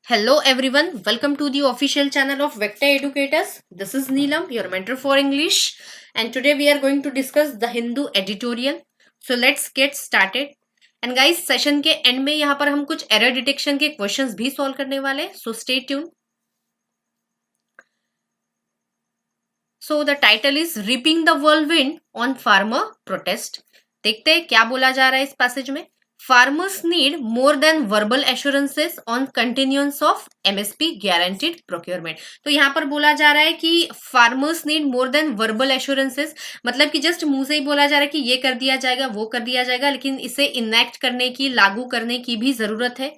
Hello everyone, welcome to the official channel of Vector Educators. This is Neelam, your mentor for English, and today we are going to discuss the Hindu editorial. So let's get started. And guys, session के and में यहाँ पर हम कुछ error detection के questions भी solve करने वाले हैं. So stay tuned. So the title is Reaping the Whirlwind on Farmer Protest. देखते हैं क्या बोला जा रहा है इस पैसेज में. Farmers need more than verbal assurances on continuance of MSP guaranteed procurement. तो यहाँ पर बोला जा रहा है कि farmers need more than verbal assurances, मतलब कि जस्ट मुंह से ही बोला जा रहा है कि ये कर दिया जाएगा, वो कर दिया जाएगा, लेकिन इसे इनेक्ट करने की, लागू करने की भी जरूरत है.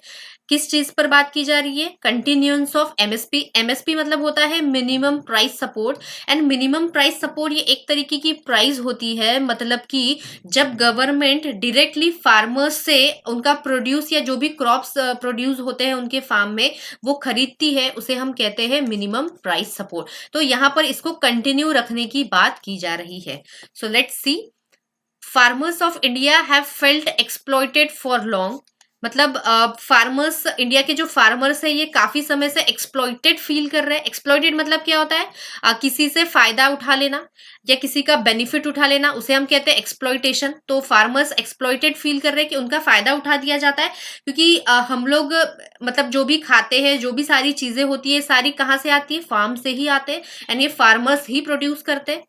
किस चीज पर बात की जा रही है? Continuance of MSP. एमएसपी मतलब होता है minimum price support. And minimum price support ये एक तरीके की प्राइस होती है, मतलब कि जब गवर्नमेंट डायरेक्टली फार्मर्स से उनका प्रोड्यूस या जो भी क्रॉप्स प्रोड्यूस होते हैं उनके फार्म में वो खरीदती है, उसे हम कहते हैं मिनिमम प्राइस सपोर्ट. तो यहाँ पर इसको कंटिन्यू रखने की बात की जा रही है. So let's see. Farmers of India have felt exploited for long. मतलब फार्मर्स, इंडिया के जो फार्मर्स है ये काफी समय से एक्सप्लॉइटेड फील कर रहे हैं. एक्सप्लॉइटेड मतलब क्या होता है? किसी से फायदा उठा लेना या किसी का बेनिफिट उठा लेना, उसे हम कहते हैं एक्सप्लॉइटेशन. तो फार्मर्स एक्सप्लॉइटेड फील कर रहे हैं कि उनका फायदा उठा दिया जाता है, क्योंकि हम लोग मतलब जो भी खाते हैं, जो भी सारी चीजें होती है, सारी कहाँ से आती है? फार्म से ही आते हैं, एंड ये फार्मर्स ही प्रोड्यूस करते हैं.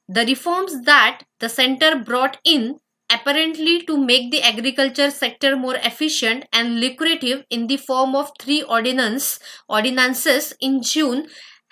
The reforms that the center brought in apparently to make the agriculture sector more efficient and lucrative in the form of three ordinances in June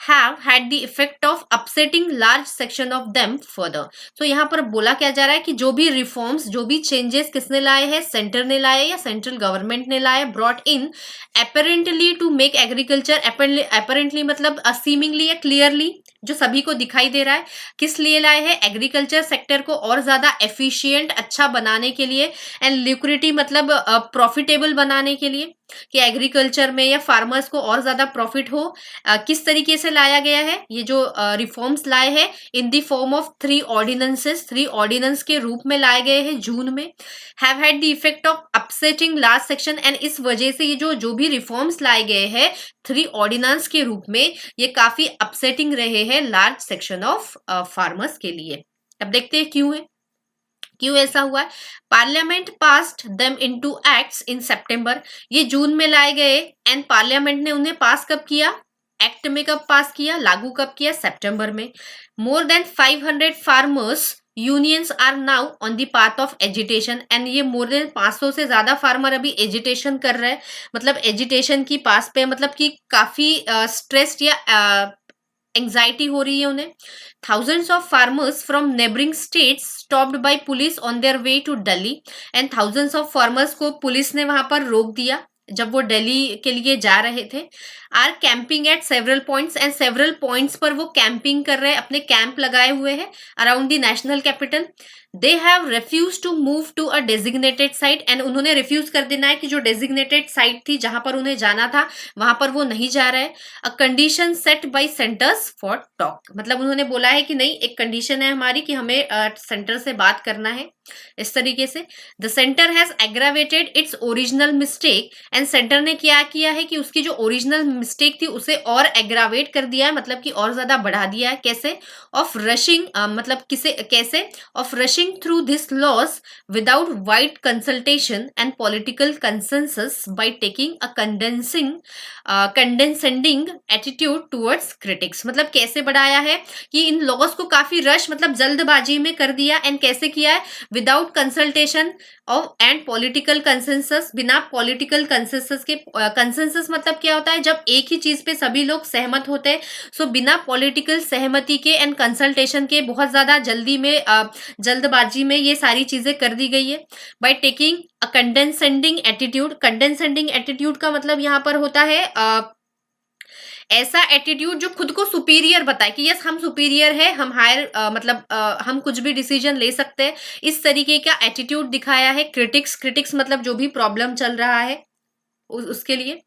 have had the effect of upsetting large section of them further. तो यहाँ पर बोला क्या जा रहा है कि जो भी रिफॉर्म्स, जो भी चेंजेस किसने लाए हैं? सेंटर ने लाए या सेंट्रल गवर्नमेंट ने लाए. Brought in apparently to make agriculture, apparently मतलब सीमिंगली या क्लियरली, जो सभी को दिखाई दे रहा है. किस लिए लाए हैं? एग्रीकल्चर सेक्टर को और ज्यादा एफिशिएंट, अच्छा बनाने के लिए, एंड लिक्विडिटी मतलब प्रॉफिटेबल बनाने के लिए, कि एग्रीकल्चर में या फार्मर्स को और ज्यादा प्रॉफिट हो. किस तरीके से लाया गया है? ये जो रिफॉर्म्स लाए हैं in the form of three ordinance के रूप में लाए गए हैं जून में. Have had the effect of upsetting large section. And इस वजह से ये जो भी रिफॉर्म्स लाए गए हैं थ्री ऑर्डिनेंस के रूप में, ये काफी अपसेटिंग रहे हैं लार्ज सेक्शन ऑफ फार्मर्स के लिए. अब देखते हैं क्यों है, क्यों ऐसा हुआ है. Parliament passed them into acts in September. ये जून में लाए गए एंड पार्लियामेंट ने उन्हें पास कब किया? एक्ट में कब पास किया? लागू कब किया? सितंबर में. More than 500 farmers unions are now on the path of agitation. And ये मोर देन 500 से ज्यादा फार्मर अभी एजिटेशन कर रहे हैं, मतलब एजिटेशन की पास पे, मतलब कि काफी स्ट्रेस्ड या एंजाइटी हो रही है उन्हें. Thousands of farmers from neighboring states stopped by police on their way to Delhi. And thousands of farmers को पुलिस ने वहां पर रोक दिया जब वो दिल्ली के लिए जा रहे थे. Are camping at several points. And several points पर वो कैंपिंग कर रहे हैं, अपने कैंप लगाए हुए हैं around the national capital. They have refuse to move to a designated site. And उन्होंने रिफ्यूज कर देना है कि जो डेजिग्नेटेड साइट थी जहां पर उन्हें जाना था वहां पर वो नहीं जा रहे. A condition set by centre's for talk. मतलब उन्होंने बोला है कि नहीं, एक कंडीशन है हमारी कि हमें सेंटर से बात करना है. इस तरीके से the centre has aggravated its original mistake. And centre ने क्या किया है कि उसकी जो ओरिजिनल मिस्टेक थी उसे और एग्रावेट कर दिया है, मतलब कि और ज्यादा बढ़ा दिया है. कैसे? ऑफ रशिंग, मतलब कैसे? Of rushing through this laws without wide consultation and political consensus by taking a condescending attitude towards critics. मतलब कैसे बढ़ाया है कि इन लॉस को काफी रश, मतलब जल्दबाजी में कर दिया. एंड कैसे किया है? Without consultation of and political consensus. बिना पॉलिटिकल कंसेंसस के, कंसेंसस मतलब क्या होता है? जब एक ही चीज पे सभी लोग सहमत होते हैं. सो बिना पॉलिटिकल सहमति के एंड कंसल्टेशन के बहुत ज्यादा जल्दी में, जल्दबाजी में ये सारी चीजें कर दी गई है. By taking a condescending attitude. Condescending attitude का मतलब यहाँ पर होता है ऐसा एटीट्यूड जो खुद को सुपीरियर बताए कि यस हम सुपीरियर है, हम हायर, मतलब हम कुछ भी डिसीजन ले सकते हैं. इस तरीके का एटीट्यूड दिखाया है. क्रिटिक्स मतलब जो भी प्रॉब्लम चल रहा है उसके लिए.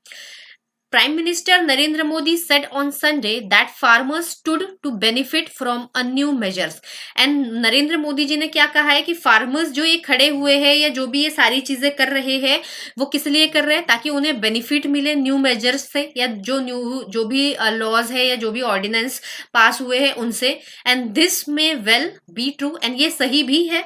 Prime Minister Narendra Modi said on Sunday that farmers stood to benefit from a new measures. And Narendra Modi ji ने क्या कहा है कि फार्मर्स जो ये खड़े हुए हैं या जो भी ये सारी चीजें कर रहे हैं वो किस लिए कर रहे हैं, ताकि उन्हें बेनिफिट मिले न्यू मेजर्स से, या जो भी लॉज है या जो भी ऑर्डिनेंस पास हुए हैं उनसे. And this may well be true, and ये सही भी है.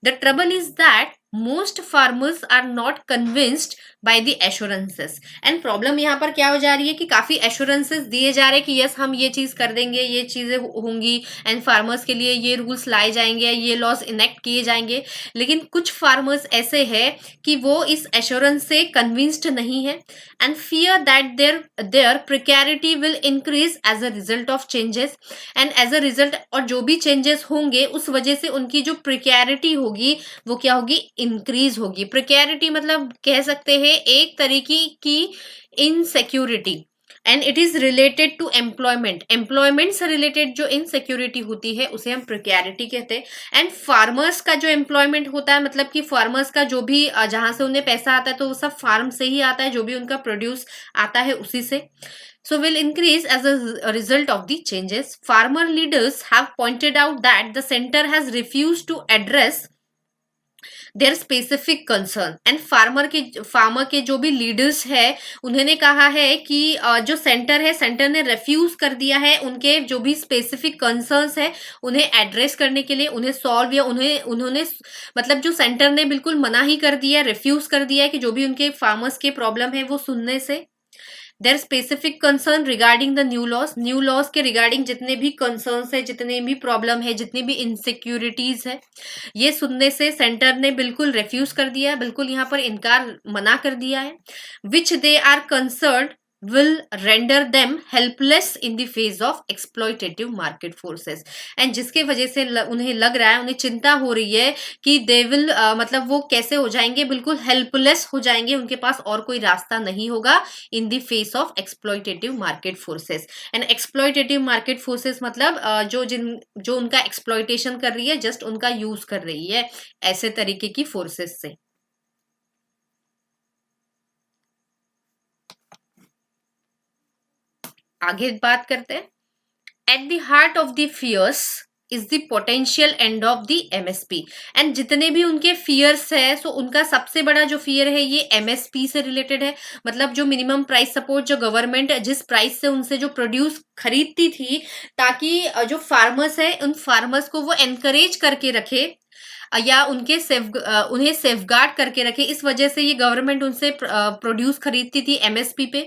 The trouble is that most farmers are not convinced by the assurances. And problem यहाँ पर क्या हो जा रही है कि काफी एश्योरेंसेस दिए जा रहे हैं कि यस हम ये चीज कर देंगे, ये चीजें होंगी एंड फार्मर्स के लिए ये रूल्स लाए जाएंगे, ये लॉज इनेक्ट किए जाएंगे. लेकिन कुछ फार्मर्स ऐसे हैं कि वो इस एश्योरेंस से कन्विंस्ड नहीं है and fear that their precarity will increase as a result of changes. And as a result, और जो भी चेंजेस होंगे उस वजह से उनकी जो प्रिकैरिटी होगी वो क्या होगी, इंक्रीज होगी. प्रिकैरिटी मतलब कह सकते हैं एक तरीके की insecurity, and it is related to employment से रिलेटेड जो इनसिक्योरिटी होती है उसे हम प्रिकैरिटी कहते हैं. एंड फार्मर्स का जो एम्प्लॉयमेंट होता है, मतलब कि फार्मर्स का जो भी जहां से उन्हें पैसा आता है तो वो सब फार्म से ही आता है, जो भी उनका प्रोड्यूस आता है उसी से. So will increase as a result of the changes. Farmer leaders have pointed out that the center has refused to address there specific concern. And farmer के जो भी लीडर्स है उन्होंने कहा है कि जो सेंटर ने रेफ्यूज कर दिया है उनके जो भी स्पेसिफिक कंसर्न्स है उन्हें एड्रेस करने के लिए, उन्हें सॉल्व, या उन्होंने मतलब जो सेंटर ने बिल्कुल मना ही कर दिया, रेफ्यूज कर दिया है कि जो भी उनके फार्मर्स के प्रॉब्लम है वो सुनने से. Their specific concern regarding the new laws के रिगार्डिंग जितने भी कंसर्न्स है, जितने भी प्रॉब्लम है, जितनी भी इनसिक्योरिटीज है, ये सुनने से सेंटर ने बिल्कुल रेफ्यूज कर दिया है, बिल्कुल यहाँ पर इनकार मना कर दिया है. Which they are concern will render them helpless in the face of exploitative market forces. And जिसके वजह से उन्हें लग रहा है, उन्हें चिंता हो रही है कि they will मतलब वो कैसे हो जाएंगे, बिल्कुल हेल्पलेस हो जाएंगे, उनके पास और कोई रास्ता नहीं होगा in the face of exploitative market forces. And exploitative market forces मतलब जो उनका exploitation कर रही है, जस्ट उनका यूज कर रही है ऐसे तरीके की फोर्सेस से. आगे बात करते हैं. At the heart of the fears is the potential end of the MSP. And जितने भी उनके फियर्स है, सो उनका सबसे बड़ा जो फियर है ये एमएसपी से रिलेटेड है. मतलब जो मिनिमम प्राइस सपोर्ट जो गवर्नमेंट जिस प्राइस से उनसे जो प्रोड्यूस खरीदती थी, ताकि जो फार्मर्स है उन फार्मर्स को वो एनकरेज करके रखे या उन्हें सेफगार्ड करके रखे, इस वजह से ये गवर्नमेंट उनसे प्रोड्यूस खरीदती थी एमएसपी पे.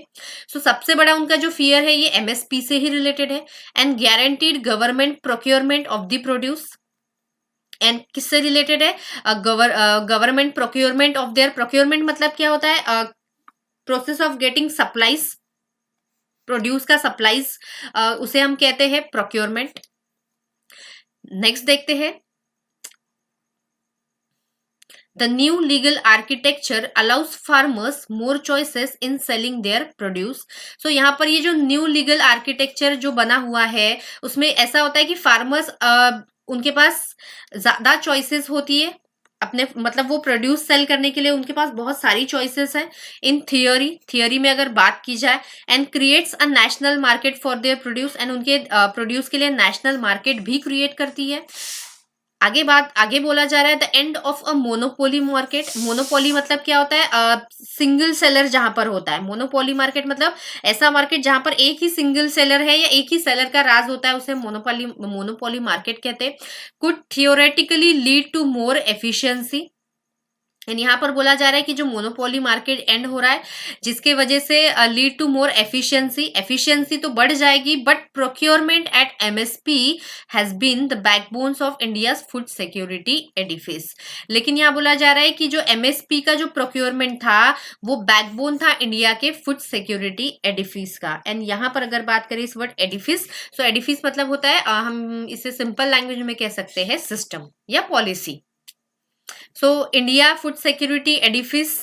सो सबसे बड़ा उनका जो फियर है ये एमएसपी से ही रिलेटेड है. And guaranteed government procurement of the produce. And किससे रिलेटेड है, government procurement of their. Procurement मतलब क्या होता है, process of getting supplies, produce का सप्लाईज, उसे हम कहते हैं प्रोक्योरमेंट. नेक्स्ट देखते हैं. The new legal architecture allows farmers more choices in selling their produce. So यहाँ पर ये जो न्यू लीगल आर्किटेक्चर जो बना हुआ है उसमें ऐसा होता है कि फार्मर्स उनके पास ज्यादा चॉइसेस होती है अपने, मतलब वो प्रोड्यूस सेल करने के लिए उनके पास बहुत सारी चॉइसेस है. इन थियोरी में अगर बात की जाए, and creates a national market for their produce. And उनके प्रोड्यूस के लिए नेशनल मार्केट भी क्रिएट करती है. आगे बोला जा रहा है the end of a monopoly market. Monopoly मतलब क्या होता है, सिंगल सेलर जहां पर होता है. मोनोपोली मार्केट मतलब ऐसा मार्केट जहां पर एक ही सिंगल सेलर है या एक ही सेलर का राज होता है, उसे मोनोपोली मार्केट कहते हैं. Could theoretically lead to more efficiency. And यहाँ पर बोला जा रहा है कि जो मोनोपोली मार्केट एंड हो रहा है जिसके वजह से लीड टू मोर एफिशिएंसी तो बढ़ जाएगी, but procurement at MSP has been the backbones of India's food security edifice. लेकिन यहाँ बोला जा रहा है कि जो एमएसपी का जो प्रोक्योरमेंट था वो बैकबोन था इंडिया के फूड सिक्योरिटी एडिफिस का. एंड यहाँ पर अगर बात करें इस वर्ड एडिफिस, सो एडिफिस मतलब होता है हम इसे सिंपल लैंग्वेज में कह सकते हैं सिस्टम या policy. So India Food Security Edifice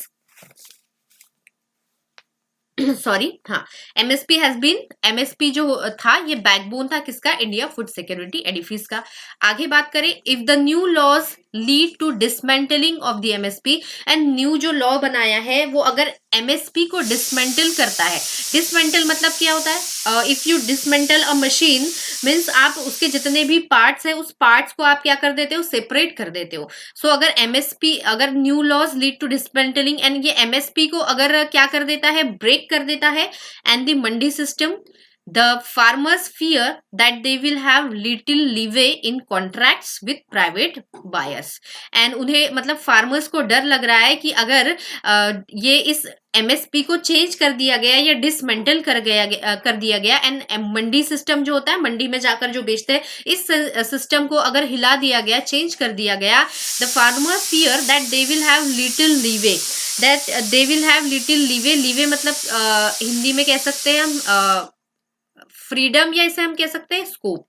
sorry हाँ, एमएसपी जो था ये बैकबोन था किसका, इंडिया फूड सिक्योरिटी एडिफिस का. आगे बात करें, if the new laws lead to dismantling of the MSP. And new जो लॉ बनाया है वो अगर एमएसपी को डिसमेंटल करता है, डिसमेंटल मतलब क्या होता है, if you dismantle a machine means आप उसके जितने भी पार्ट्स है उस पार्ट्स को आप क्या कर देते हो, सेपरेट कर देते हो। सो अगर एमएसपी, अगर new laws lead to dismantling and ये एमएसपी को अगर क्या कर देता है, ब्रेक कर देता है, and the Mandi system, the farmers fear that they will have little leeway in contracts with private buyers। and उन्हें मतलब फार्मर्स को डर लग रहा है कि अगर ये इस एमएसपी को चेंज कर दिया गया या डिसमेंटल कर दिया गया एंड मंडी सिस्टम जो होता है, मंडी में जाकर जो बेचते हैं, इस सिस्टम को अगर हिला दिया गया, चेंज कर दिया गया, the farmer fear that they will have little leeway, that they will have little leeway. Leeway मतलब हिंदी में कह सकते हैं हम फ्रीडम, या इसे हम कह सकते हैं scope,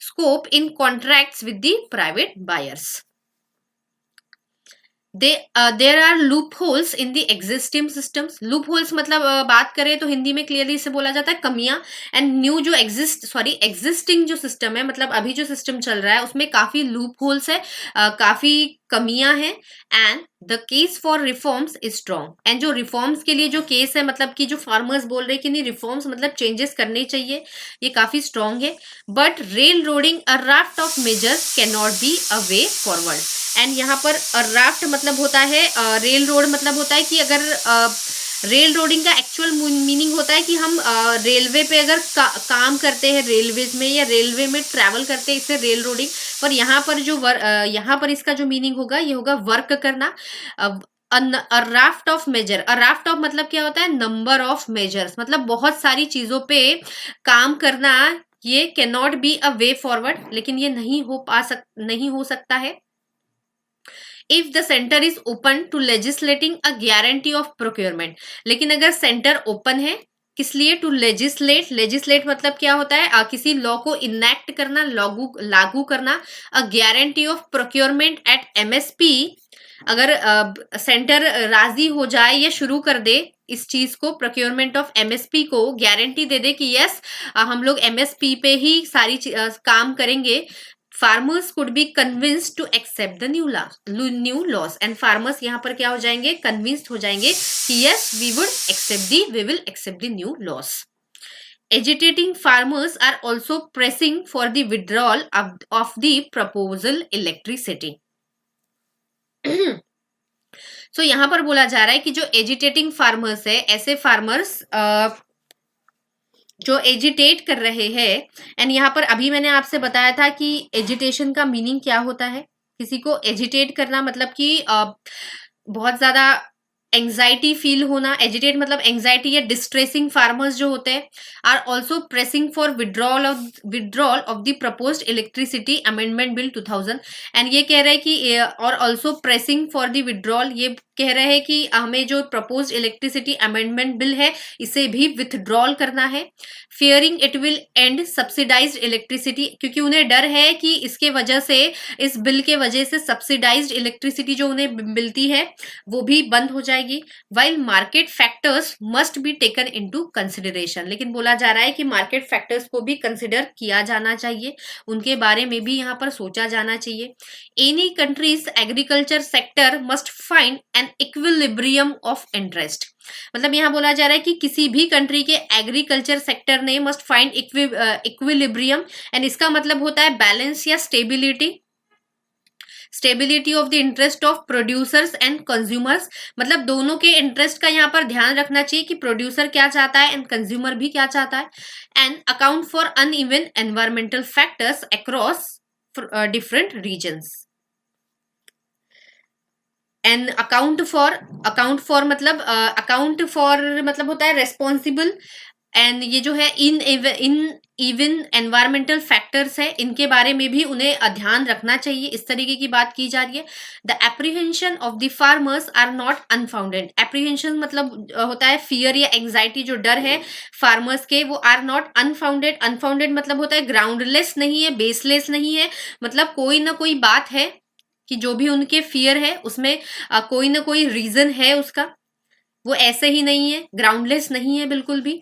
scope in contracts with the private buyers. There are loophole in the existing systems. Loophole मतलब बात करें तो हिंदी में क्लियरली इसे बोला जाता है कमियां। एंड न्यू जो एग्जिस्टिंग जो सिस्टम है, मतलब अभी जो सिस्टम चल रहा है उसमें काफी लूप होल्स है, काफी कमियां हैं। And the case for reforms is strong. And जो रिफॉर्म्स के लिए जो केस है, मतलब कि जो फार्मर्स बोल रहे हैं कि नहीं रिफॉर्म्स मतलब चेंजेस करने चाहिए, ये काफी स्ट्रॉन्ग है। But rail roading a raft of measures can not be a way forward. And यहाँ पर राफ्ट मतलब होता है, रेल रोड मतलब होता है कि अगर रेल रोडिंग का एक्चुअल मीनिंग होता है कि हम रेलवे पे अगर काम करते हैं, रेलवेज में या रेलवे में ट्रैवल करते हैं, इसे रेल रोडिंग। पर यहाँ पर जो यहाँ पर इसका जो मीनिंग होगा ये होगा वर्क करना। Raft of measure, raft of मतलब क्या होता है, नंबर ऑफ मेजर्स, मतलब बहुत सारी चीजों पे काम करना। ये can not be a way forward, लेकिन ये नहीं हो सकता है। If the centre is open to legislating a guarantee of procurement. लेकिन अगर सेंटर ओपन है किस लिए, टू लेजिस्लेट मतलब क्या होता है, किसी लॉ को इनेक्ट करना, लागू करना। A guarantee of procurement at MSP, अगर सेंटर राजी हो जाए या शुरू कर दे इस चीज को, प्रोक्योरमेंट ऑफ एमएसपी को गारंटी दे दे कि यस हम लोग एमएसपी पे ही सारी काम करेंगे। farmers could be convinced to accept the new laws। and farmers यहाँ पर क्या हो जाएंगे, convinced हो जाएंगे कि yes we will accept the new laws। agitating farmers are also pressing for the withdrawal of the proposal electricity। so यहाँ पर बोला जा रहा है कि जो एजिटेटिंग फार्मर्स है, ऐसे फार्मर्स जो एजिटेट कर रहे हैं। एंड यहाँ पर अभी मैंने आपसे बताया था कि एजिटेशन का मीनिंग क्या होता है। किसी को एजिटेट करना मतलब कि बहुत ज्यादा एंजाइटी फील होना। एजिटेट मतलब एंजाइटी या डिस्ट्रेसिंग फार्मर्स जो होते हैं are also pressing for withdrawal of the proposed electricity amendment bill 2000। And ये कह रहे हैं कि और also pressing for the withdrawal, ये कह रहे हैं कि हमें जो प्रपोज्ड इलेक्ट्रिसिटी अमेंडमेंट बिल है इसे भी विथड्रॉल करना है। Fearing it will and subsidised electricity, क्योंकि उन्हें डर है कि इसके वजह से, इस बिल के वजह से सब्सिडाइज्ड इलेक्ट्रिसिटी जो उन्हें मिलती है वो भी बंद हो जाएगी। While market factors must be taken into consideration, लेकिन बोला जा रहा है कि मार्केट फैक्टर्स को भी कंसिडर किया जाना चाहिए, उनके बारे में भी यहाँ पर सोचा जाना चाहिए। Any countries agriculture sector must find an equilibrium of interest, मतलब यहाँ बोला जा रहा है कि किसी भी कंट्री के एग्रीकल्चर सेक्टर ने मस्ट फाइंड इक्विलिब्रियम। एंड इसका मतलब होता है बैलेंस या stability of the interest of producers and consumers, मतलब दोनों के इंटरेस्ट का यहाँ पर ध्यान रखना चाहिए कि प्रोड्यूसर क्या चाहता है एंड कंज्यूमर भी क्या चाहता है। And account for uneven environmental factors across different regions. And account for मतलब होता है रेस्पॉन्सिबल। एंड ये जो है इन इवन एनवायरमेंटल फैक्टर्स है, इनके बारे में भी उन्हें ध्यान रखना चाहिए, इस तरीके की बात की जा रही है। The apprehension of the farmers are not unfounded. Apprehension मतलब होता है फियर या एंजाइटी, जो डर है फार्मर्स के वो आर नॉट अनफाउंडेड। अनफाउंडेड मतलब होता है ग्राउंडलेस नहीं है, बेसलेस नहीं है, मतलब कोई ना कोई बात है कि जो भी उनके फियर है उसमें कोई ना कोई रीजन है उसका, वो ऐसे ही नहीं है, ग्राउंडलेस नहीं है बिल्कुल भी।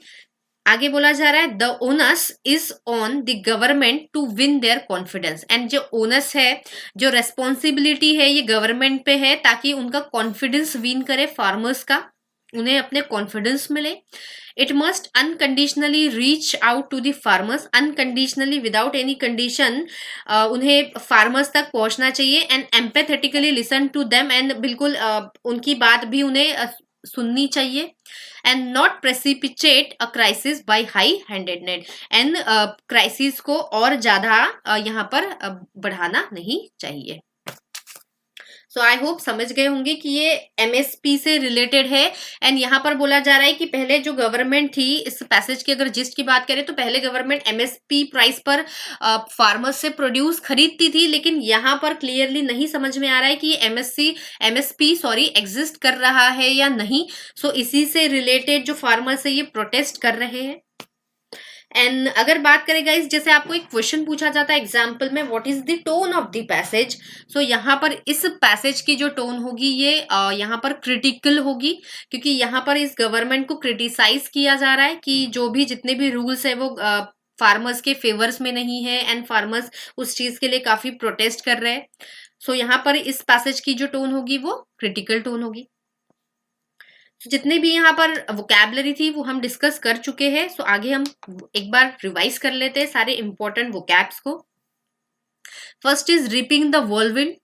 आगे बोला जा रहा है the onus is on the government to win their confidence, and जो ओनस है, जो रेस्पॉन्सिबिलिटी है, ये गवर्नमेंट पे है ताकि उनका कॉन्फिडेंस विन करे फार्मर्स का, उन्हें अपने कॉन्फिडेंस मिले. It must unconditionally reach out to the farmers, unconditionally without any condition उन्हें फार्मर्स तक पहुंचना चाहिए. And empathetically listen to them, and बिल्कुल उनकी बात भी उन्हें सुननी चाहिए. And not precipitate a crisis by high handedness, and crisis को और ज्यादा यहाँ पर बढ़ाना नहीं चाहिए. सो आई होप समझ गए होंगे कि ये एमएसपी से रिलेटेड है. एंड यहाँ पर बोला जा रहा है कि पहले जो गवर्नमेंट थी, इस पैसेज की अगर जिस्ट की बात करें तो पहले गवर्नमेंट एमएसपी प्राइस पर फार्मर्स से प्रोड्यूस खरीदती थी, लेकिन यहाँ पर क्लियरली नहीं समझ में आ रहा है कि ये एमएसपी एग्जिस्ट कर रहा है या नहीं. सो इसी से रिलेटेड जो फार्मर्स है ये प्रोटेस्ट कर रहे हैं. एंड अगर बात करें गाइस, जैसे आपको एक क्वेश्चन पूछा जाता है एग्जाम्पल में, what is the tone of the passage. So यहाँ पर इस पैसेज की जो टोन होगी ये यहाँ पर क्रिटिकल होगी, क्योंकि यहाँ पर इस गवर्नमेंट को क्रिटिसाइज किया जा रहा है कि जो भी जितने भी रूल्स है वो फार्मर्स के फेवर्स में नहीं है, एंड फार्मर्स उस चीज के लिए काफी प्रोटेस्ट कर रहे हैं. सो यहाँ पर इस पैसेज की जो टोन होगी वो क्रिटिकल टोन होगी. जितने भी यहाँ पर वोकैबलरी थी वो हम डिस्कस कर चुके हैं. सो आगे हम एक बार रिवाइज कर लेते हैं सारे इंपॉर्टेंट वोकैब्स को. First is reaping the whirlwind.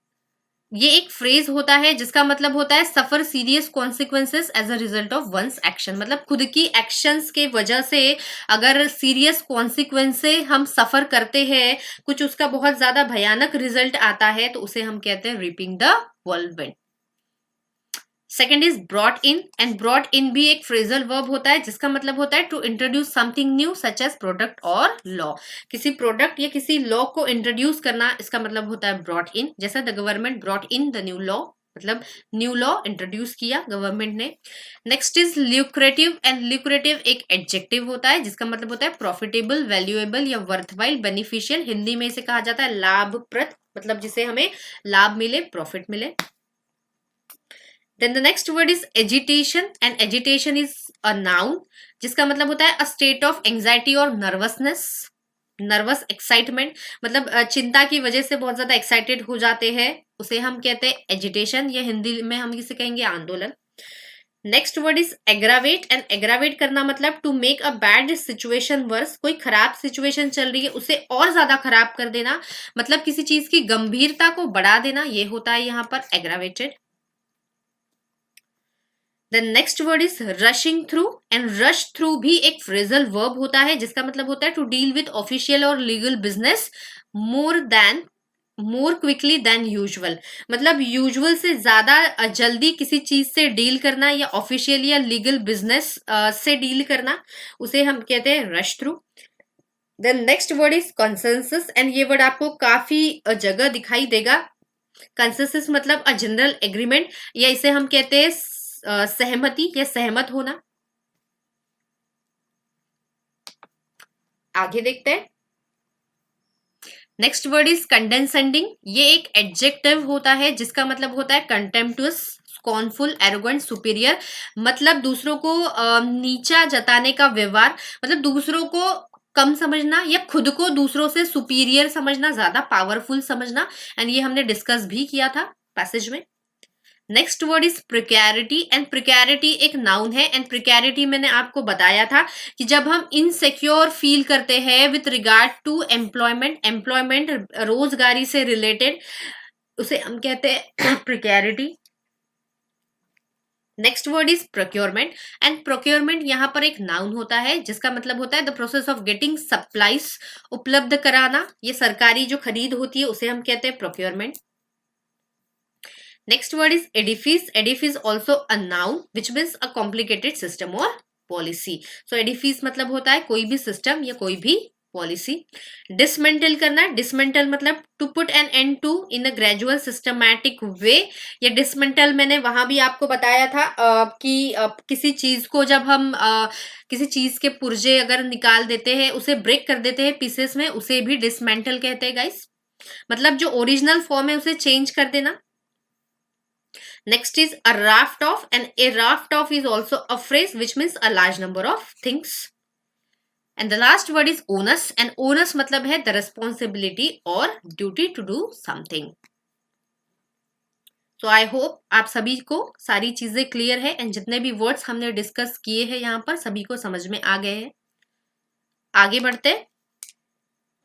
ये एक फ्रेज होता है जिसका मतलब होता है suffer serious consequences as a result of one's action. मतलब खुद की एक्शंस के वजह से अगर सीरियस कॉन्सिक्वेंसे हम सफर करते हैं, कुछ उसका बहुत ज्यादा भयानक रिजल्ट आता है, तो उसे हम कहते हैं reaping the whirlwind. Second is brought in, and brought in भी एक फ्रेजल वर्ब होता है जिसका मतलब होता है to introduce something new such as product और लॉ. किसी प्रोडक्ट या किसी लॉ को इंट्रोड्यूस करना, इसका मतलब होता है ब्रॉट इन. जैसा the government brought in the new law, मतलब न्यू लॉ इंट्रोड्यूस किया गवर्नमेंट ने. Next is lucrative, and lucrative एक एडजेक्टिव होता है जिसका मतलब होता है प्रॉफिटेबल, वैल्यूएबल या वर्थवाइल, बेनिफिशियल. हिंदी में इसे कहा जाता है लाभप्रद, मतलब जिसे हमें लाभ मिले, प्रॉफिट मिले. Then the next word is agitation, and agitation is a noun जिसका मतलब होता है a state of anxiety और nervousness, नर्वस एक्साइटमेंट, मतलब चिंता की वजह से बहुत ज्यादा एक्साइटेड हो जाते हैं, उसे हम कहते हैं एजिटेशन, या हिंदी में हम इसे कहेंगे आंदोलन. Next word is aggravate, and aggravate करना मतलब to make a bad situation worse. कोई खराब सिचुएशन चल रही है उसे और ज्यादा खराब कर देना, मतलब किसी चीज की गंभीरता को बढ़ा देना, ये होता है यहाँ पर aggravated. The next word is rushing through, and rush through भी एक phrasal verb होता है जिसका मतलब होता है to deal with official और legal business more quickly than usual. मतलब usual से ज्यादा जल्दी किसी चीज से डील करना या ऑफिशियल या लीगल बिजनेस से डील करना, उसे हम कहते हैं rush through. Then next word is consensus, and ये वर्ड आपको काफी जगह दिखाई देगा. कंसेंसस मतलब अ जनरल एग्रीमेंट, या इसे हम कहते हैं सहमति या सहमत होना. आगे देखते हैं. Next word is condescending. ये एक एडजेक्टिव होता है जिसका मतलब होता है कंटेम्प्टुअस, स्कॉर्नफुल, एरोगेंट, सुपीरियर. मतलब दूसरों को नीचा जताने का व्यवहार, मतलब दूसरों को कम समझना या खुद को दूसरों से सुपीरियर समझना, ज्यादा पावरफुल समझना. एंड ये हमने डिस्कस भी किया था पैसेज में. नेक्स्ट वर्ड इज प्रिकैरिटी, एंड प्रिकैरिटी एक नाउन है. एंड प्रिकैरिटी मैंने आपको बताया था कि जब हम इनसिक्योर फील करते हैं विथ रिगार्ड टू एम्प्लॉयमेंट रोजगारी से रिलेटेड, उसे हम कहते हैं precarity. Next word is procurement, and procurement यहाँ पर एक नाउन होता है जिसका मतलब होता है the process of getting supplies, उपलब्ध कराना. ये सरकारी जो खरीद होती है उसे हम कहते हैं procurement. Next word is edifice. Edifice also a noun which means a complicated system or policy. So edifice मतलब होता है कोई भी सिस्टम या कोई भी पॉलिसी. डिसमेंटल करना, डिसमेंटल मतलब to put an end to in a gradual systematic way. या डिसमेंटल मैंने वहां भी आपको बताया था कि किसी चीज को जब हम किसी चीज के पुर्जे अगर निकाल देते हैं, उसे ब्रेक कर देते हैं पीसेस में, उसे भी डिसमेंटल कहते हैं गाइस. मतलब जो ओरिजिनल फॉर्म है उसे चेंज कर देना. Next is a raft off, and a raft off is also a phrase which means a large number of things. And the last word is onus, and onus मतलब है the responsibility और duty to do something. So I hope आप सभी को सारी चीजें clear है and जितने भी वर्ड्स हमने डिस्कस किए हैं यहाँ पर सभी को समझ में आ गए हैं. आगे बढ़ते.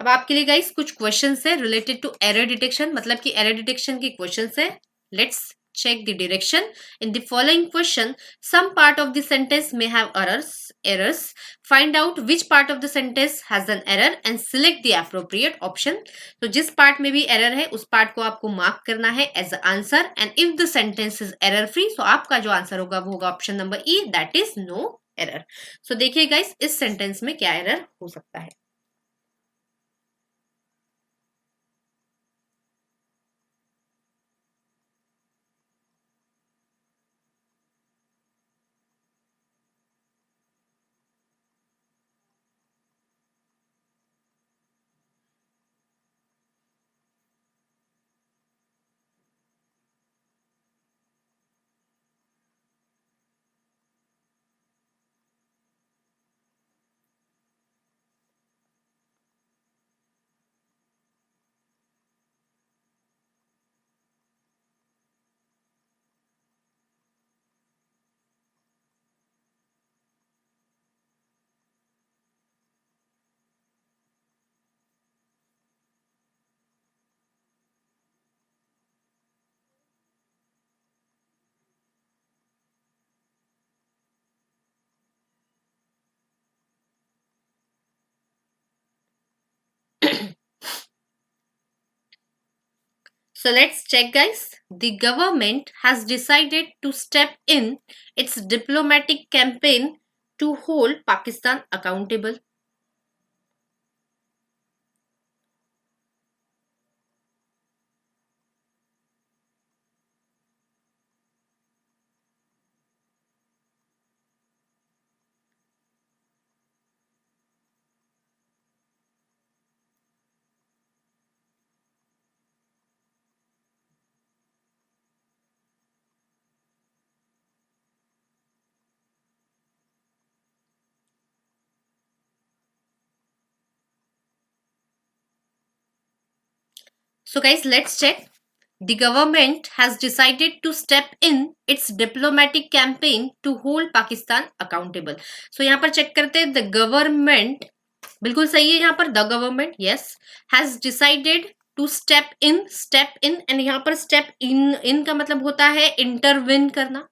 अब आपके लिए गाइस कुछ क्वेश्चंस है रिलेटेड टू एरर डिटेक्शन, मतलब कि एरर डिटेक्शन की क्वेश्चंस है. Let's check the direction. In the following question, some part of the sentence may have errors. Find out which part of the sentence has an error and select the appropriate option. तो जिस part में भी error है उस part को आपको mark करना है as answer, and if the sentence is error free so आपका जो आंसर होगा वो होगा option number E, that is no error. So देखिए गाइस इस सेंटेंस में क्या एरर हो सकता है. So let's check, guys. The government has decided to step in its diplomatic campaign to hold Pakistan accountable. So guys, let's check. The government has decided to step in its diplomatic campaign to hold Pakistan accountable. So यहाँ पर check करते हैं. The government बिल्कुल सही है यहाँ पर. The government yes has decided to step in and यहाँ पर step in का मतलब होता है intervene करना.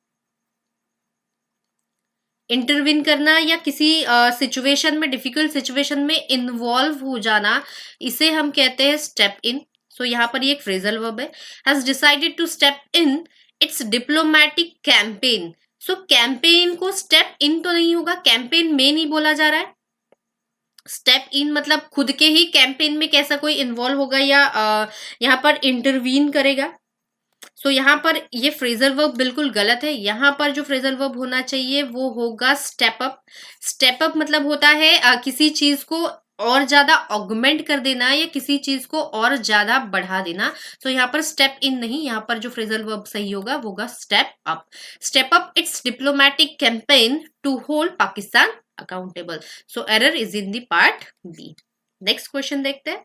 इंटरविन करना या किसी सिचुएशन में, डिफिकल्ट सिचुएशन में इन्वॉल्व हो जाना, इसे हम कहते हैं स्टेप इन. सो यहाँ पर ये एक फ्रेजल वर्ब है. Has decided to step in its diplomatic campaign. So campaign को स्टेप इन तो नहीं होगा, कैंपेन में नहीं बोला जा रहा है. स्टेप इन मतलब खुद के ही कैंपेन में कैसा कोई इन्वॉल्व होगा या यहाँ पर इंटरवीन करेगा. सो यहाँ पर ये फ्रेजल वर्ब बिल्कुल गलत है. यहाँ पर जो फ्रेजल वर्ब होना चाहिए वो होगा स्टेप अप. स्टेप अप मतलब होता है किसी चीज को और ज्यादा ऑगमेंट कर देना या किसी चीज को और ज्यादा बढ़ा देना. सो यहाँ पर स्टेप इन नहीं, यहाँ पर जो फ्रेजल वर्ब सही होगा वो होगा step up. Step up its diplomatic campaign to hold Pakistan accountable. So error is in the part B. Next question देखते हैं.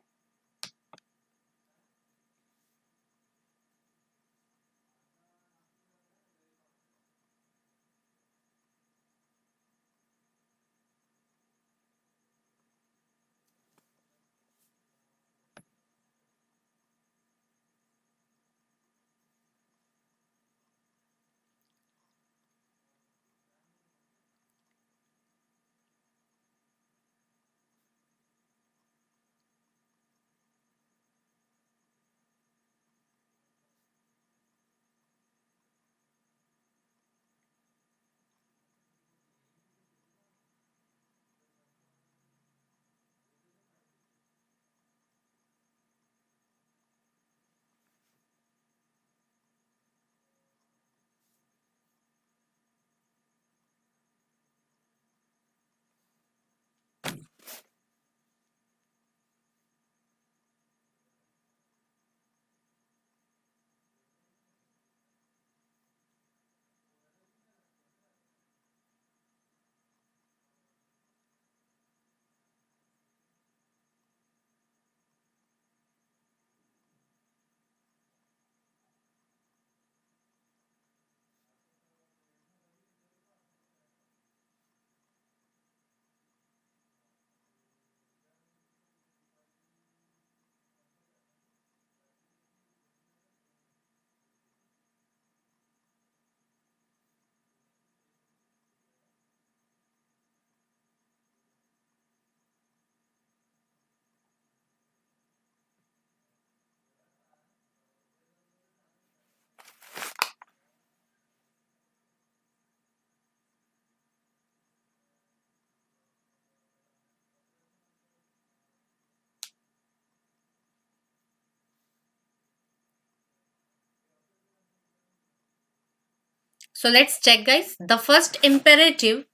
So let's check, guys. The first imperative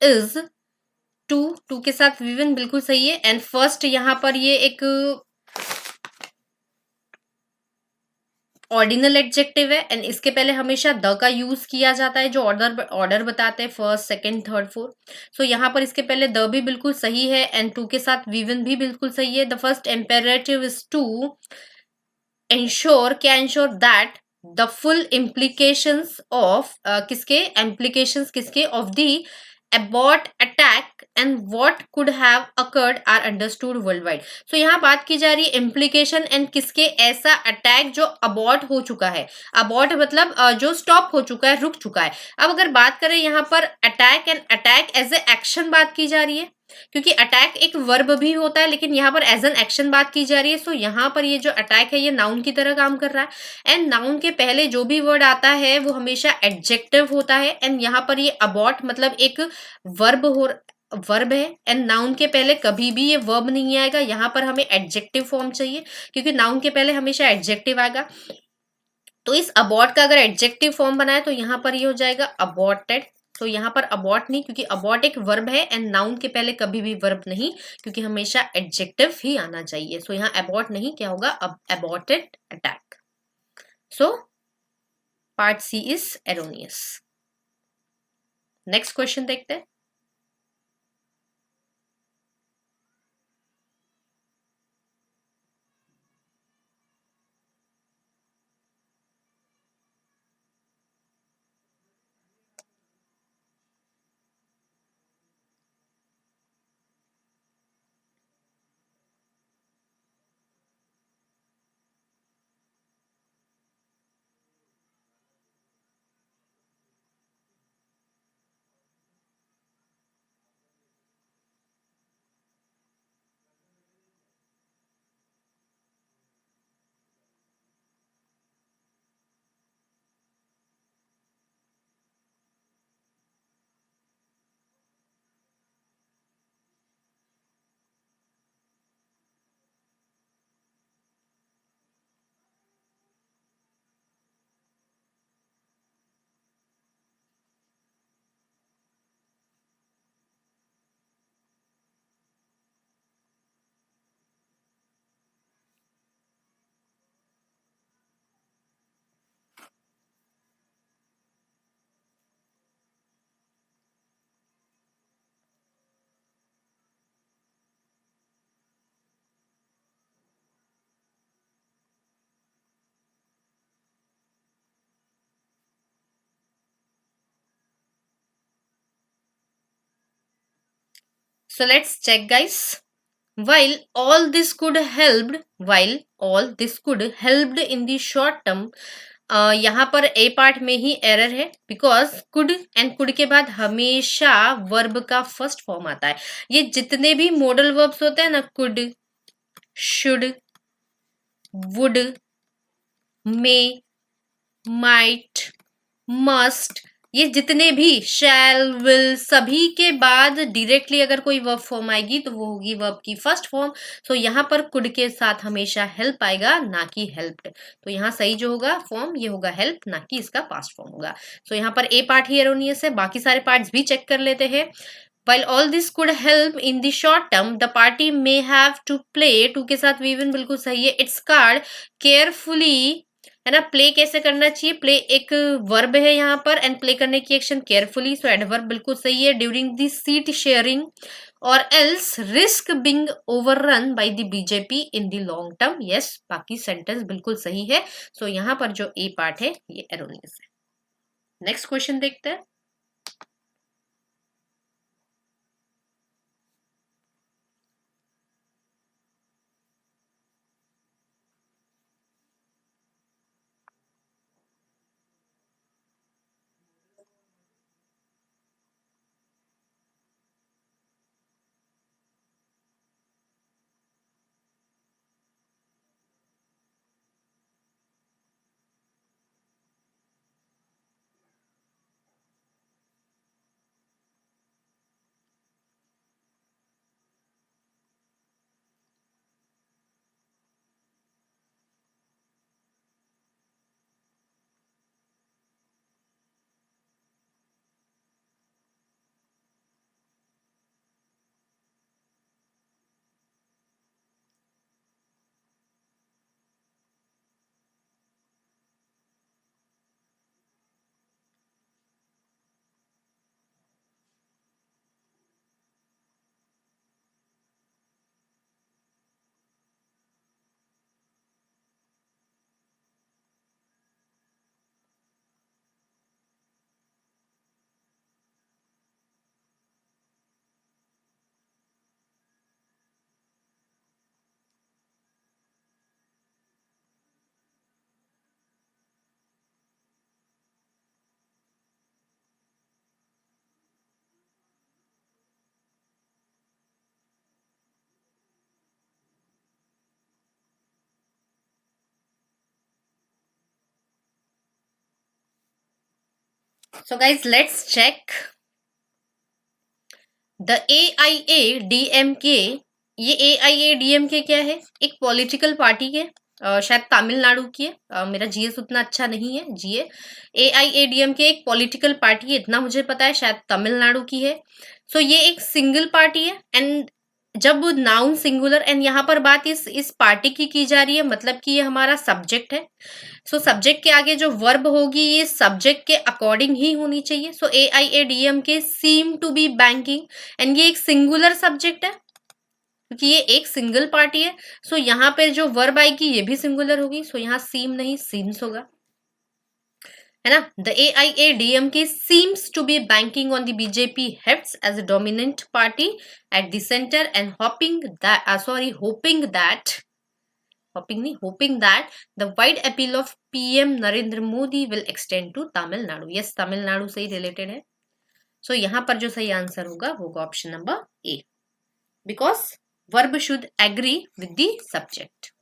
is to के साथ विवन बिल्कुल सही है. एंड फर्स्ट यहाँ पर ये एक ऑर्डिनल एडजेक्टिव है एंड इसके पहले हमेशा द का यूज किया जाता है जो ऑर्डर बताते हैं फर्स्ट सेकंड थर्ड फोर्थ. सो यहाँ पर इसके पहले द भी बिल्कुल सही है एंड टू के साथ विवन भी बिल्कुल सही है. The first imperative is to ensure, क्या ensure, that the full implications of किसके of the abort attack and what could have occurred are understood worldwide. So यहाँ बात की जा रही है इम्प्लीकेशन एंड किसके, ऐसा अटैक जो अबॉर्ट हो चुका है. अबॉर्ट मतलब जो स्टॉप हो चुका है, रुक चुका है. अब अगर बात करें यहाँ पर attack and attack as a action बात की जा रही है, क्योंकि अटैक एक वर्ब भी होता है लेकिन यहाँ पर एज एन एक्शन बात की जा रही है. सो यहाँ पर ये जो अटैक है ये नाउन की तरह काम कर रहा है एंड नाउन के पहले जो भी वर्ड आता है वो हमेशा एडजेक्टिव होता है. एंड यहाँ पर ये अबॉट मतलब एक वर्ब है एंड नाउन के पहले कभी भी ये वर्ब नहीं आएगा. यहाँ पर हमें एडजेक्टिव फॉर्म चाहिए क्योंकि नाउन के पहले हमेशा एडजेक्टिव आएगा. तो इस अबॉट का अगर एडजेक्टिव फॉर्म बनाए तो यहाँ पर ये हो जाएगा अबॉटेड. तो यहाँ पर अबॉट नहीं, क्योंकि अबॉट एक वर्ब है एंड नाउन के पहले कभी भी वर्ब नहीं, क्योंकि हमेशा एडजेक्टिव ही आना चाहिए. सो यहाँ अबॉट नहीं, क्या होगा, अब aborted attack. So part C is erroneous. Next question देखते हैं. So let's check, guys. While all this could helped in the short term, यहाँ पर ए पार्ट में ही एरर है बिकॉज कुड एंड कुड के बाद हमेशा वर्ब का फर्स्ट फॉर्म आता है. ये जितने भी मॉडल वर्ब्स होते हैं ना, could, should, would, may, might, must, ये जितने भी शैल, विल, सभी के बाद डायरेक्टली अगर कोई वर्ब फॉर्म आएगी तो वो होगी वर्ब की फर्स्ट फॉर्म. सो यहाँ पर कुड के साथ हमेशा हेल्प आएगा, ना कि हेल्प्ड. तो यहाँ सही जो होगा फॉर्म ये होगा हेल्प, ना कि इसका पास्ट फॉर्म होगा. सो यहाँ पर ए पार्ट ही एरोनियस है. बाकी सारे पार्ट्स भी चेक कर लेते हैं. While all this could help in the short term, the party may have to play, to के साथ वीवन बिल्कुल सही है, its card carefully, है ना. प्ले कैसे करना चाहिए, प्ले एक वर्ब है यहाँ पर एंड प्ले करने की एक्शन केयरफुली, सो एडवर्ब बिल्कुल सही है. ड्यूरिंग द सीट शेयरिंग और else risk being overrun by the BJP in the long term. Yes, बाकी सेंटेंस बिल्कुल सही है. सो यहाँ पर जो ए पार्ट है ये एरोनियस है. नेक्स्ट क्वेश्चन देखते हैं. So guys, let's check the AIADMK. ये AIADMK क्या है? एक पॉलिटिकल पार्टी है, शायद तमिलनाडु की है। मेरा जीएस उतना अच्छा नहीं है, जीए। AIADMK एक पॉलिटिकल पार्टी है, इतना मुझे पता है, शायद तमिलनाडु की है। सो ये एक सिंगल पार्टी है, एंड जब नाउन सिंगुलर, एंड यहाँ पर बात इस पार्टी की जा रही है, मतलब कि ये हमारा सब्जेक्ट है। सो सब्जेक्ट के आगे जो वर्ब होगी ये सब्जेक्ट के अकॉर्डिंग ही होनी चाहिए। So AIADMK seem to be banking, and ये एक सिंगुलर सब्जेक्ट है क्योंकि ये एक सिंगल पार्टी है। सो यहाँ पे जो वर्ब आएगी ये भी सिंगुलर होगी। सो यहाँ सीम नहीं सीम्स होगा, है ना। The AIADMK seems to be banking on the BJP heads as a dominant party at the centre and hoping that the wide appeal of PM Narendra Modi will extend to Tamil Nadu. Yes, Tamil Nadu से ही related है. So यहाँ पर जो सही answer होगा वो होगा option number A, because verb should agree with the subject.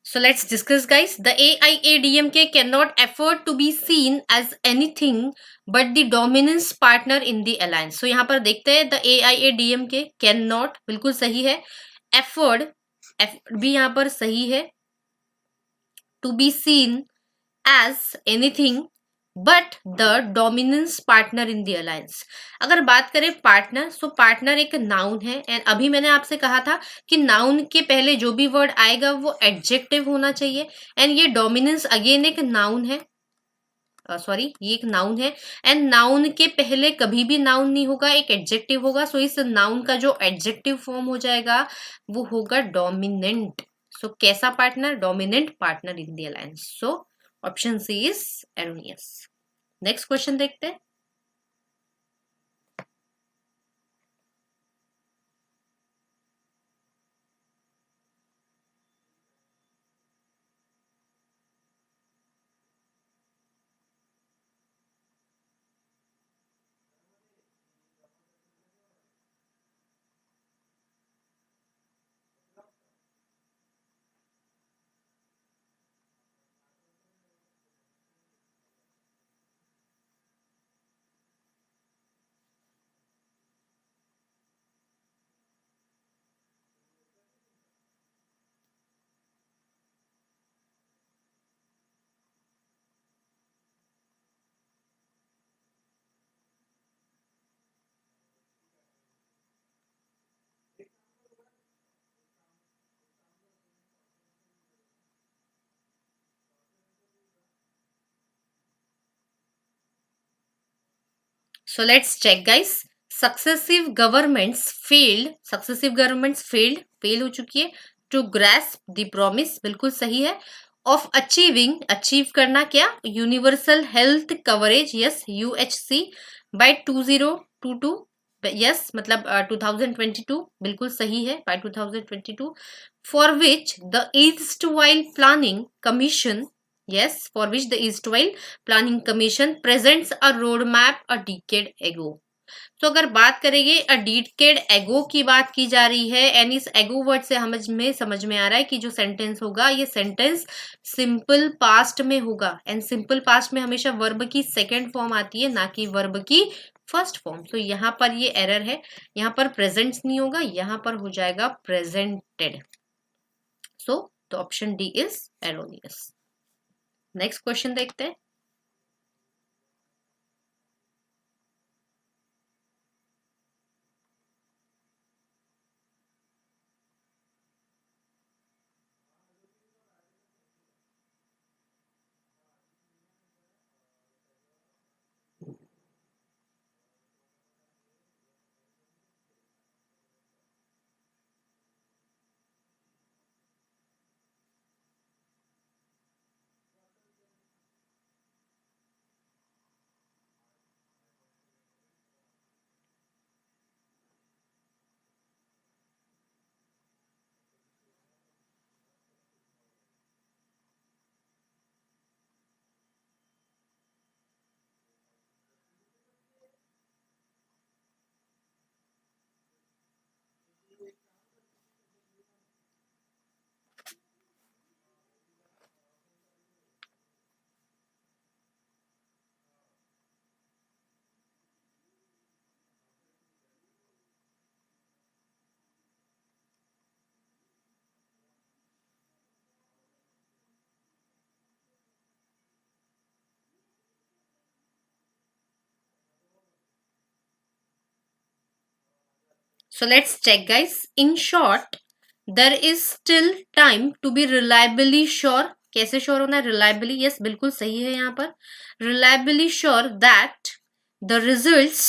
So let's discuss, guys. The AIADMK cannot afford to be seen as anything but the dominance partner in the alliance. So यहाँ पर देखते हैं the AIADMK cannot बिल्कुल सही है, afford भी यहाँ पर सही है, to be seen as anything but the dominance partner in the alliance. अगर बात करें पार्टनर, सो पार्टनर एक नाउन है, एंड अभी मैंने आपसे कहा था कि नाउन के पहले जो भी वर्ड आएगा वो एडजेक्टिव होना चाहिए, एंड ये डोमिनेंस अगेन एक नाउन है, सॉरी ये एक नाउन है, एंड नाउन के पहले कभी भी नाउन नहीं होगा, एक एडजेक्टिव होगा. सो इस नाउन का जो एडजेक्टिव फॉर्म हो जाएगा वो होगा डोमिनेंट. सो कैसा partner? Dominant partner in the alliance. So option C is erroneous. Next question देखते हैं. So let's check, guys. Successive governments failed fail हो चुकी है, to grasp the promise बिल्कुल सही है, of achieve करना क्या, universal health coverage, yes UHC by 2022 yes मतलब 2022 बिल्कुल सही है, by 2022, for which the east while planning commission, yes, for which the Eastwhile Planning Commission presents a roadmap a decade ago. तो अगर बात करेंगे अ डिकेड एगो की बात की जा रही है, एंड इस एगो वर्ड से समझ में आ रहा है कि जो सेंटेंस होगा ये सेंटेंस सिंपल पास्ट में होगा, एंड सिंपल पास्ट में हमेशा वर्ब की सेकेंड फॉर्म आती है, ना कि वर्ब की फर्स्ट फॉर्म। तो यहाँ पर ये एरर है, यहाँ पर प्रेजेंट्स नहीं होगा, यहाँ पर हो जाएगा presented. So the option D is erroneous. Next question देखते हैं। So let's check guys. In short, there is still time to be reliably sure. कैसे श्योर होना है? रिलायबली, यस बिल्कुल सही है यहाँ पर। Reliably sure that the results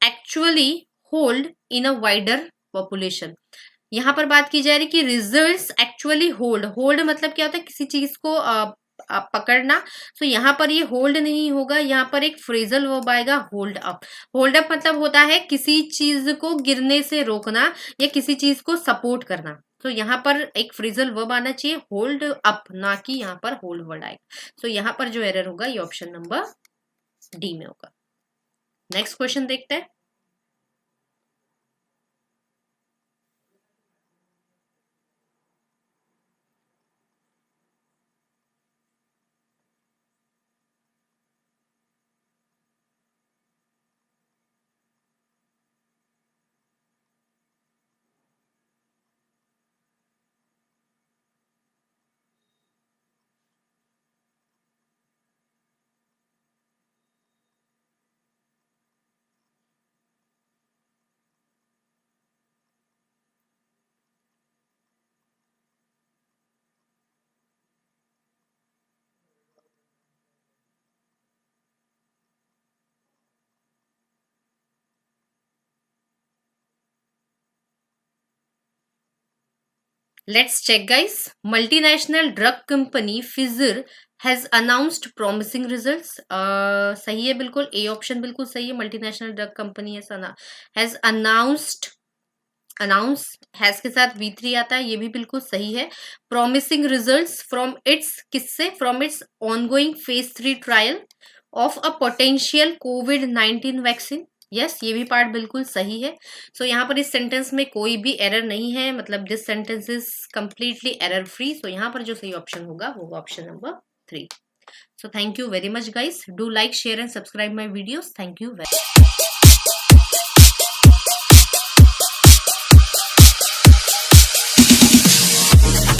actually hold in a wider population. यहाँ पर बात की जा रही कि रिजल्ट्स एक्चुअली होल्ड मतलब क्या होता है? किसी चीज को पकड़ना। तो यहाँ पर ये होल्ड नहीं होगा, यहाँ पर एक फ्रेजल वर्ब आएगा होल्ड अप। होल्ड अप मतलब होता है किसी चीज को गिरने से रोकना या किसी चीज को सपोर्ट करना। तो यहाँ पर एक फ्रेजल वर्ब आना चाहिए होल्ड अप, ना कि यहाँ पर होल्ड वर्ड आएगा। तो यहाँ पर जो एरर होगा ये ऑप्शन नंबर डी में होगा। नेक्स्ट क्वेश्चन देखते हैं। Let's check guys. Multinational drug company Pfizer has announced promising results. सही है बिल्कुल, ए ऑप्शन बिल्कुल सही है। Multinational drug company has announced, announce has के साथ V3 आता है, ये भी बिल्कुल सही है। प्रॉमिसिंग रिजल्ट्स फ्रॉम इट्स, किससे? From its ongoing phase 3 trial of a potential covid vaccine. Yes, ये भी पार्ट बिल्कुल सही है। सो यहाँ पर इस सेंटेंस में कोई भी एरर नहीं है, मतलब this sentence is completely error free. So यहाँ पर जो सही ऑप्शन होगा वो option number 3। So thank you very much guys. Do like, share and subscribe my videos. Thank you very much.